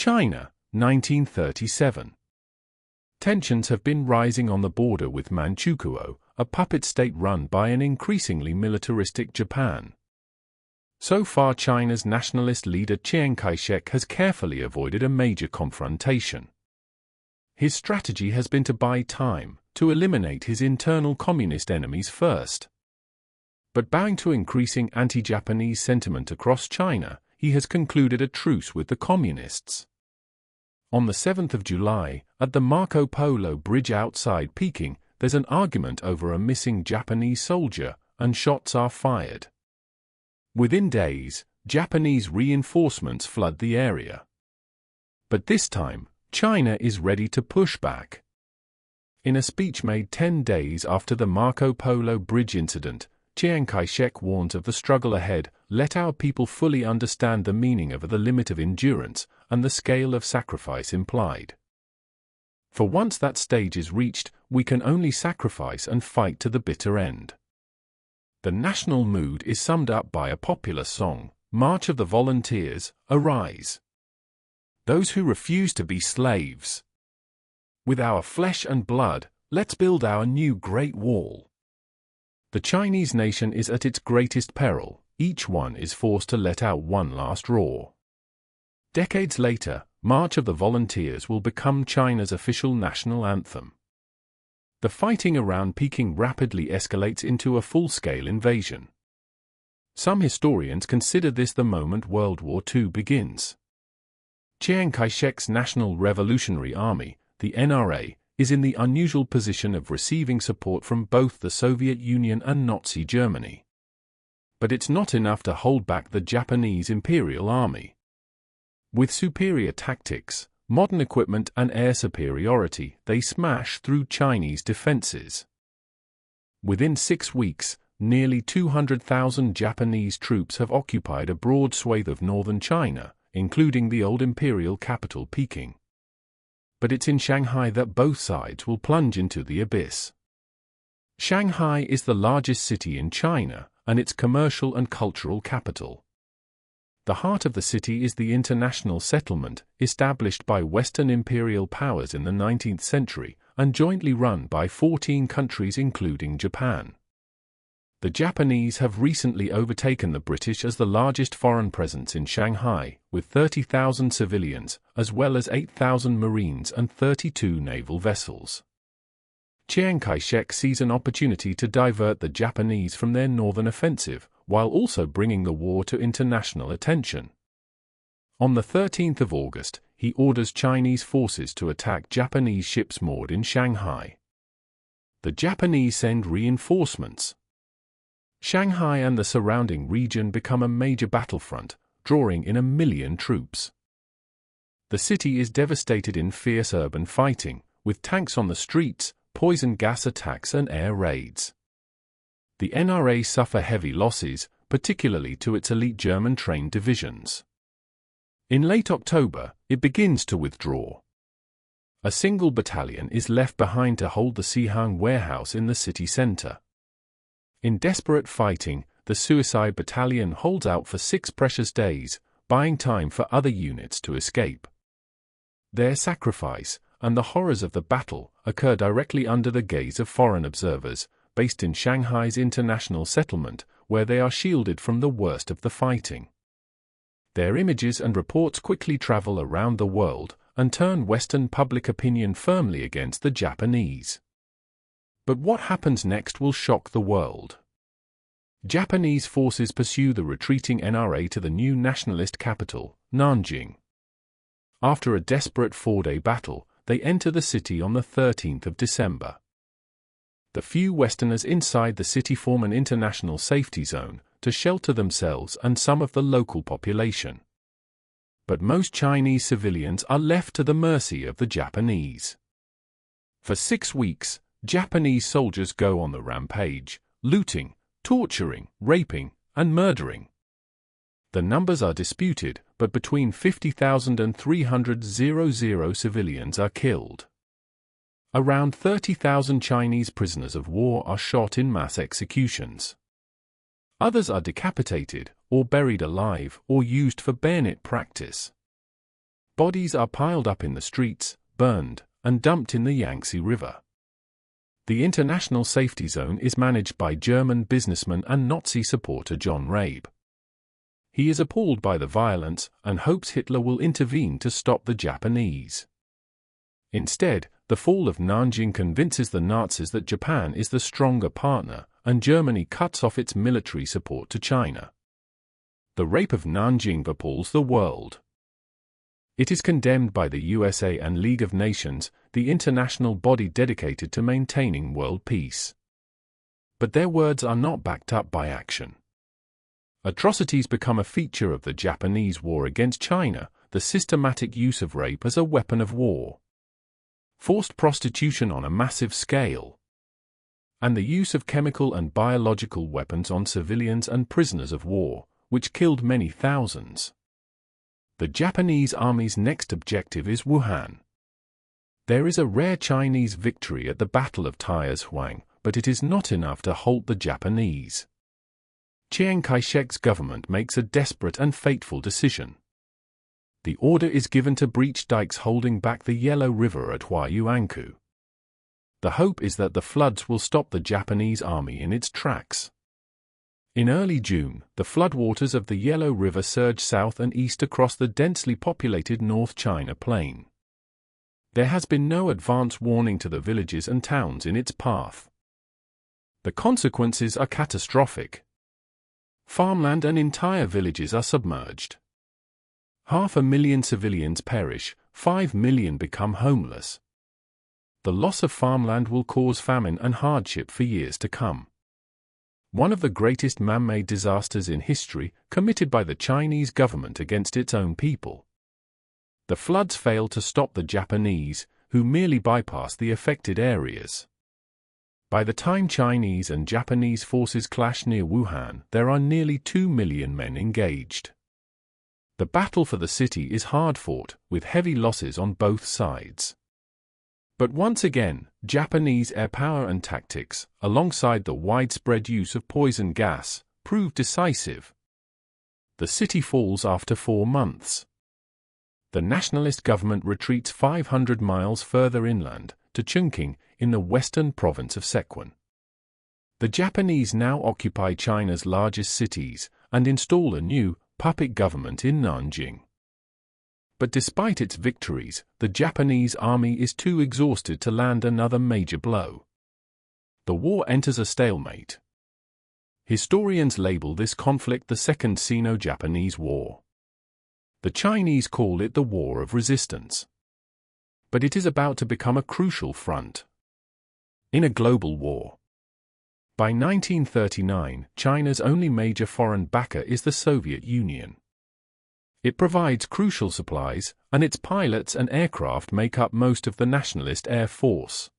China, 1937. Tensions have been rising on the border with Manchukuo, a puppet state run by an increasingly militaristic Japan. So far, China's nationalist leader Chiang Kai-shek has carefully avoided a major confrontation. His strategy has been to buy time, to eliminate his internal communist enemies first. But bowing to increasing anti-Japanese sentiment across China, he has concluded a truce with the communists. On the 7th of July, at the Marco Polo Bridge outside Peking, there's an argument over a missing Japanese soldier, and shots are fired. Within days, Japanese reinforcements flood the area. But this time, China is ready to push back. In a speech made 10 days after the Marco Polo Bridge incident, Chiang Kai-shek warns of the struggle ahead. Let our people fully understand the meaning of the limit of endurance and the scale of sacrifice implied. For once that stage is reached, we can only sacrifice and fight to the bitter end. The national mood is summed up by a popular song, March of the Volunteers, Arise. Those who refuse to be slaves. With our flesh and blood, let's build our new Great Wall. The Chinese nation is at its greatest peril. Each one is forced to let out one last roar. Decades later, March of the Volunteers will become China's official national anthem. The fighting around Peking rapidly escalates into a full-scale invasion. Some historians consider this the moment World War II begins. Chiang Kai-shek's National Revolutionary Army, the NRA, is in the unusual position of receiving support from both the Soviet Union and Nazi Germany. But it's not enough to hold back the Japanese Imperial Army. With superior tactics, modern equipment and air superiority, they smash through Chinese defenses. Within 6 weeks, nearly 200,000 Japanese troops have occupied a broad swathe of northern China, including the old imperial capital Peking. But it's in Shanghai that both sides will plunge into the abyss. Shanghai is the largest city in China, and its commercial and cultural capital. The heart of the city is the international settlement, established by Western imperial powers in the 19th century, and jointly run by 14 countries including Japan. The Japanese have recently overtaken the British as the largest foreign presence in Shanghai, with 30,000 civilians, as well as 8,000 Marines and 32 naval vessels. Chiang Kai-shek sees an opportunity to divert the Japanese from their northern offensive, while also bringing the war to international attention. On the 13th of August, he orders Chinese forces to attack Japanese ships moored in Shanghai. The Japanese send reinforcements. Shanghai and the surrounding region become a major battlefront, drawing in 1 million troops. The city is devastated in fierce urban fighting, with tanks on the streets, poison gas attacks and air raids. The NRA suffer heavy losses, particularly to its elite German-trained divisions. In late October, it begins to withdraw. A single battalion is left behind to hold the Sihang warehouse in the city center. In desperate fighting, the Suicide Battalion holds out for 6 precious days, buying time for other units to escape. Their sacrifice, and the horrors of the battle, occur directly under the gaze of foreign observers, based in Shanghai's international settlement, where they are shielded from the worst of the fighting. Their images and reports quickly travel around the world, and turn Western public opinion firmly against the Japanese. But what happens next will shock the world. Japanese forces pursue the retreating NRA to the new nationalist capital, Nanjing. After a desperate 4-day battle, they enter the city on the 13th of December. The few Westerners inside the city form an international safety zone to shelter themselves and some of the local population. But most Chinese civilians are left to the mercy of the Japanese. For 6 weeks, Japanese soldiers go on the rampage, looting, torturing, raping, and murdering. The numbers are disputed, but between 50,000 and 300,000 civilians are killed. Around 30,000 Chinese prisoners of war are shot in mass executions. Others are decapitated, or buried alive, or used for bayonet practice. Bodies are piled up in the streets, burned, and dumped in the Yangtze River. The international safety zone is managed by German businessman and Nazi supporter John Rabe. He is appalled by the violence and hopes Hitler will intervene to stop the Japanese. Instead, the fall of Nanjing convinces the Nazis that Japan is the stronger partner, and Germany cuts off its military support to China. The rape of Nanjing appalls the world. It is condemned by the USA and League of Nations, the international body dedicated to maintaining world peace. But their words are not backed up by action. Atrocities become a feature of the Japanese war against China, the systematic use of rape as a weapon of war, forced prostitution on a massive scale, and the use of chemical and biological weapons on civilians and prisoners of war, which killed many thousands. The Japanese army's next objective is Wuhan. There is a rare Chinese victory at the Battle of Tianzhuang, but it is not enough to halt the Japanese. Chiang Kai-shek's government makes a desperate and fateful decision. The order is given to breach dikes holding back the Yellow River at Huayuankou. The hope is that the floods will stop the Japanese army in its tracks. In early June, the floodwaters of the Yellow River surge south and east across the densely populated North China Plain. There has been no advance warning to the villages and towns in its path. The consequences are catastrophic. Farmland and entire villages are submerged. 500,000 civilians perish, 5 million become homeless. The loss of farmland will cause famine and hardship for years to come. One of the greatest man-made disasters in history, committed by the Chinese government against its own people. The floods failed to stop the Japanese, who merely bypassed the affected areas. By the time Chinese and Japanese forces clash near Wuhan, there are nearly 2 million men engaged. The battle for the city is hard-fought, with heavy losses on both sides. But once again, Japanese air power and tactics, alongside the widespread use of poison gas, prove decisive. The city falls after 4 months. The nationalist government retreats 500 miles further inland, to Chongqing, in the western province of Sichuan. The Japanese now occupy China's largest cities, and install a new, puppet government in Nanjing. But despite its victories, the Japanese army is too exhausted to land another major blow. The war enters a stalemate. Historians label this conflict the Second Sino-Japanese War. The Chinese call it the War of Resistance. But it is about to become a crucial front in a global war. By 1939, China's only major foreign backer is the Soviet Union. It provides crucial supplies, and its pilots and aircraft make up most of the nationalist air force.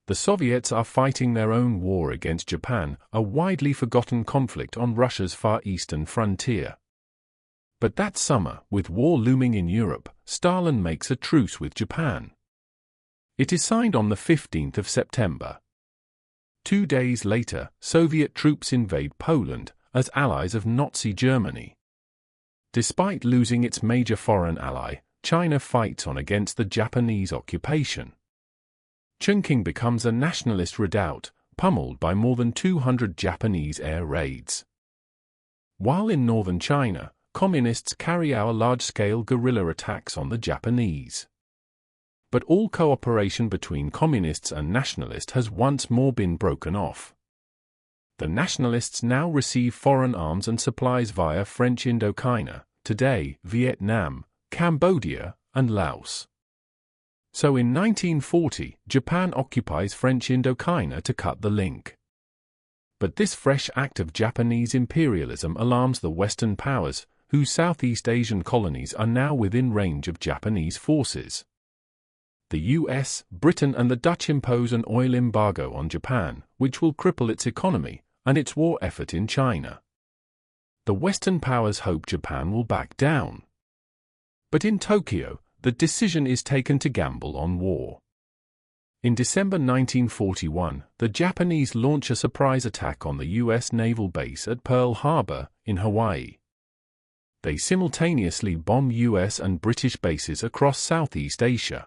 The Soviets are fighting their own war against Japan, a widely forgotten conflict on Russia's far eastern frontier. But that summer, with war looming in Europe, Stalin makes a truce with Japan. It is signed on the 15th of September. 2 days later, Soviet troops invade Poland, as allies of Nazi Germany. Despite losing its major foreign ally, China fights on against the Japanese occupation. Chongqing becomes a nationalist redoubt, pummeled by more than 200 Japanese air raids. While in northern China, communists carry out large-scale guerrilla attacks on the Japanese. But all cooperation between communists and nationalists has once more been broken off. The nationalists now receive foreign arms and supplies via French Indochina, today Vietnam, Cambodia, and Laos. So in 1940, Japan occupies French Indochina to cut the link. But this fresh act of Japanese imperialism alarms the Western powers, whose Southeast Asian colonies are now within range of Japanese forces. The US, Britain and the Dutch impose an oil embargo on Japan, which will cripple its economy and its war effort in China. The Western powers hope Japan will back down. But in Tokyo, the decision is taken to gamble on war. In December 1941, the Japanese launch a surprise attack on the US naval base at Pearl Harbor, in Hawaii. they simultaneously bomb US and British bases across Southeast Asia.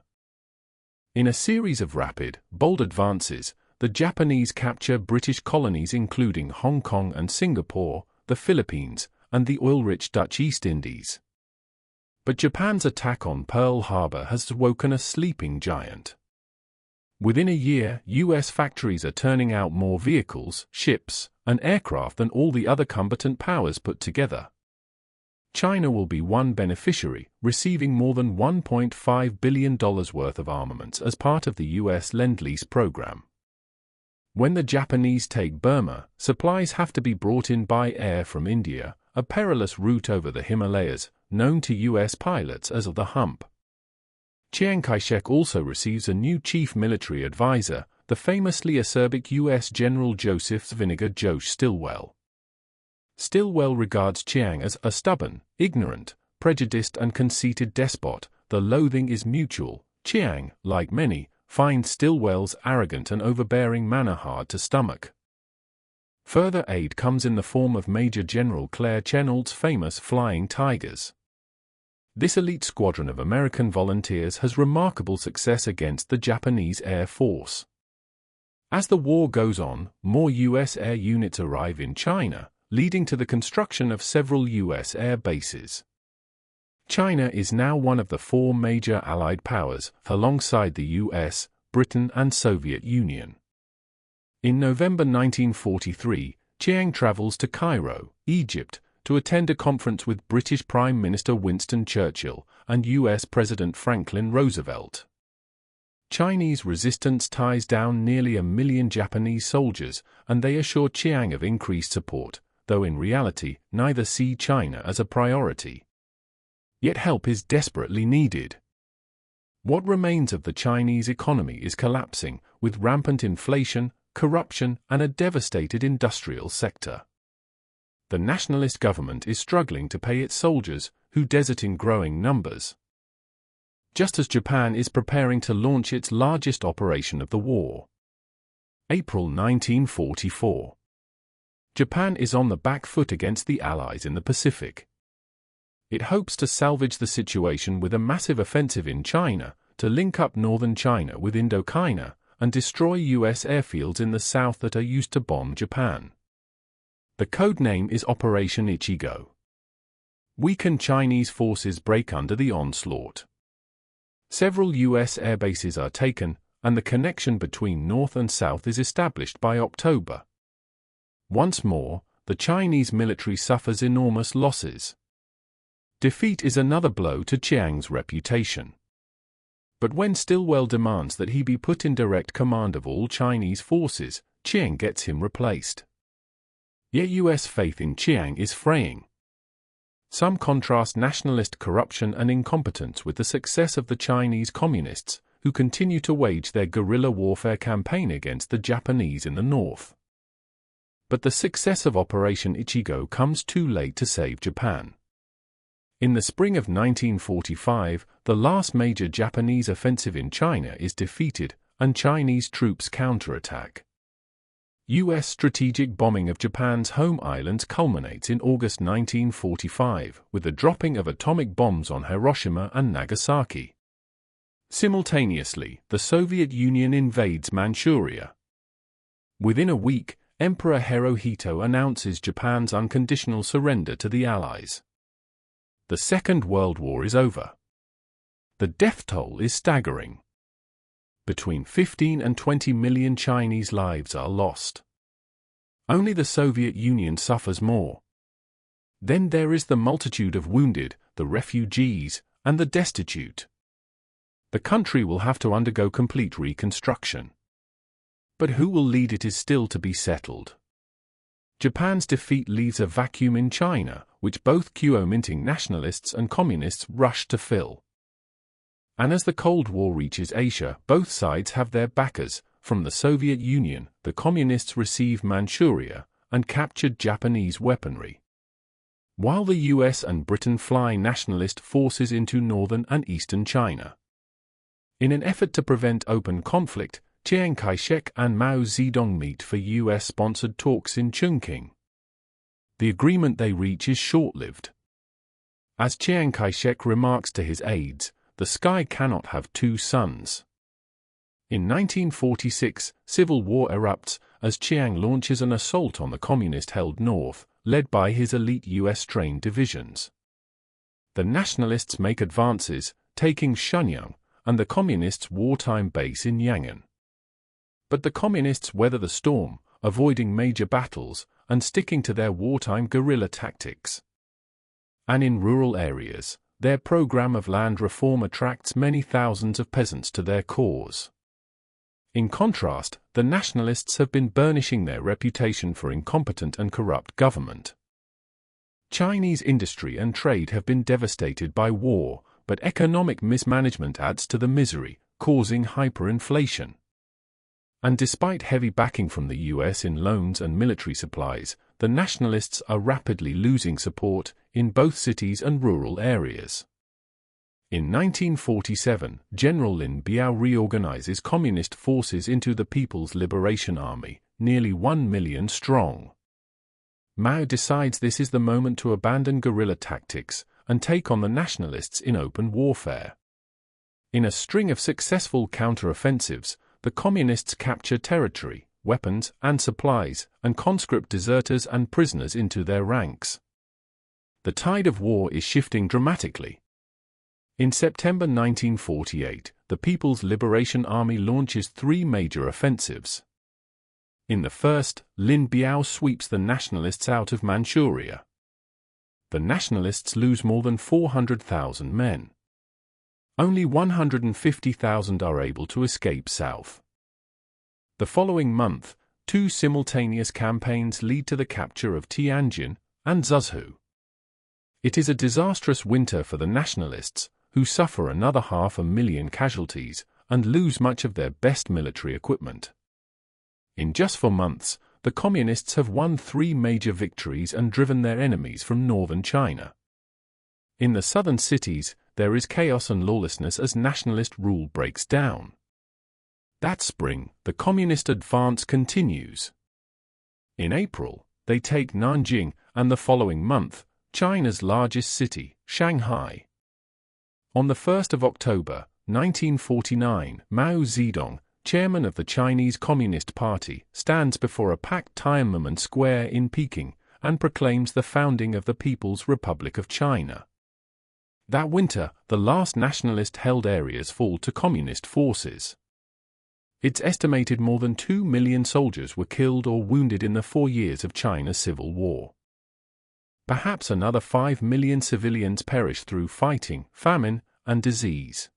In a series of rapid, bold advances, the Japanese capture British colonies including Hong Kong and Singapore, the Philippines, and the oil-rich Dutch East Indies. But Japan's attack on Pearl Harbor has woken a sleeping giant. Within a year, US factories are turning out more vehicles, ships, and aircraft than all the other combatant powers put together. China will be one beneficiary, receiving more than $1.5 billion worth of armaments as part of the US Lend-Lease program. When the Japanese take Burma, supplies have to be brought in by air from India, a perilous route over the Himalayas, known to US pilots as the Hump. Chiang Kai-shek also receives a new chief military advisor, the famously acerbic US General Joseph Vinegar Josh Stilwell. Stilwell regards Chiang as a stubborn, ignorant, prejudiced and conceited despot. The loathing is mutual. Chiang, like many, finds Stilwell's arrogant and overbearing manner hard to stomach. Further aid comes in the form of Major General Claire Chennault's famous Flying Tigers. This elite squadron of American volunteers has remarkable success against the Japanese Air Force. As the war goes on, more US air units arrive in China, leading to the construction of several US air bases. China is now one of the four major Allied powers, alongside the US, Britain and Soviet Union. In November 1943, Chiang travels to Cairo, Egypt, to attend a conference with British Prime Minister Winston Churchill and US President Franklin Roosevelt. Chinese resistance ties down nearly 1 million Japanese soldiers, and they assure Chiang of increased support, though in reality, neither see China as a priority. Yet help is desperately needed. What remains of the Chinese economy is collapsing, with rampant inflation, corruption, and a devastated industrial sector. The nationalist government is struggling to pay its soldiers, who desert in growing numbers. Just as Japan is preparing to launch its largest operation of the war. April 1944. Japan is on the back foot against the Allies in the Pacific. It hopes to salvage the situation with a massive offensive in China, to link up northern China with Indochina, and destroy US airfields in the south that are used to bomb Japan. The code name is Operation Ichigo. Weakened Chinese forces break under the onslaught. Several US airbases are taken, and the connection between north and south is established by October. Once more, the Chinese military suffers enormous losses. Defeat is another blow to Chiang's reputation. But when Stilwell demands that he be put in direct command of all Chinese forces, Chiang gets him replaced. Yet US faith in Chiang is fraying. Some contrast nationalist corruption and incompetence with the success of the Chinese communists, who continue to wage their guerrilla warfare campaign against the Japanese in the north. But the success of Operation Ichigo comes too late to save Japan. In the spring of 1945, the last major Japanese offensive in China is defeated, and Chinese troops counterattack. US strategic bombing of Japan's home islands culminates in August 1945, with the dropping of atomic bombs on Hiroshima and Nagasaki. Simultaneously, the Soviet Union invades Manchuria. Within a week, Emperor Hirohito announces Japan's unconditional surrender to the Allies. The Second World War is over. The death toll is staggering. Between 15 and 20 million Chinese lives are lost. Only the Soviet Union suffers more. Then there is the multitude of wounded, the refugees, and the destitute. The country will have to undergo complete reconstruction. But who will lead it is still to be settled. Japan's defeat leaves a vacuum in China, which both Kuomintang nationalists and communists rush to fill. And as the Cold War reaches Asia, both sides have their backers. From the Soviet Union, the Communists receive Manchuria and captured Japanese weaponry, while the US and Britain fly nationalist forces into northern and eastern China. In an effort to prevent open conflict, Chiang Kai-shek and Mao Zedong meet for US-sponsored talks in Chongqing. The agreement they reach is short-lived. As Chiang Kai-shek remarks to his aides, the sky cannot have two suns. In 1946, civil war erupts as Chiang launches an assault on the communist-held North, led by his elite US-trained divisions. The nationalists make advances, taking Shenyang and the communists' wartime base in Yangon. But the communists weather the storm, avoiding major battles and sticking to their wartime guerrilla tactics. And in rural areas, their program of land reform attracts many thousands of peasants to their cause. In contrast, the nationalists have been burnishing their reputation for incompetent and corrupt government. Chinese industry and trade have been devastated by war, but economic mismanagement adds to the misery, causing hyperinflation. And despite heavy backing from the US in loans and military supplies, the nationalists are rapidly losing support in both cities and rural areas. In 1947, General Lin Biao reorganizes communist forces into the People's Liberation Army, nearly 1 million strong. Mao decides this is the moment to abandon guerrilla tactics and take on the nationalists in open warfare. In a string of successful counter-offensives, the communists capture territory, weapons and supplies, and conscript deserters and prisoners into their ranks. The tide of war is shifting dramatically. In September 1948, the People's Liberation Army launches 3 major offensives. In the first, Lin Biao sweeps the nationalists out of Manchuria. The nationalists lose more than 400,000 men. Only 150,000 are able to escape south. The following month, 2 simultaneous campaigns lead to the capture of Tianjin and Zhuzhou. It is a disastrous winter for the nationalists, who suffer another 500,000 casualties and lose much of their best military equipment. In just 4 months, the communists have won 3 major victories and driven their enemies from northern China. In the southern cities, there is chaos and lawlessness as nationalist rule breaks down. That spring, the communist advance continues. In April, they take Nanjing, and the following month, China's largest city, Shanghai. On the 1st of October, 1949, Mao Zedong, chairman of the Chinese Communist Party, stands before a packed Tiananmen Square in Peking and proclaims the founding of the People's Republic of China. That winter, the last nationalist-held areas fall to communist forces. It's estimated more than 2 million soldiers were killed or wounded in the 4 years of China's civil war. Perhaps another 5 million civilians perished through fighting, famine, and disease.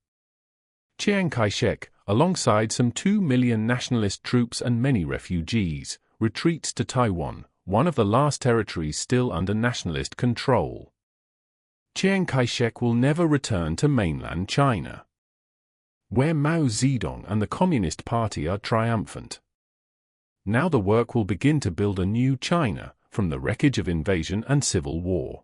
Chiang Kai-shek, alongside some 2 million nationalist troops and many refugees, retreats to Taiwan, one of the last territories still under nationalist control. Chiang Kai-shek will never return to mainland China, where Mao Zedong and the Communist Party are triumphant. Now the work will begin to build a new China, from the wreckage of invasion and civil war.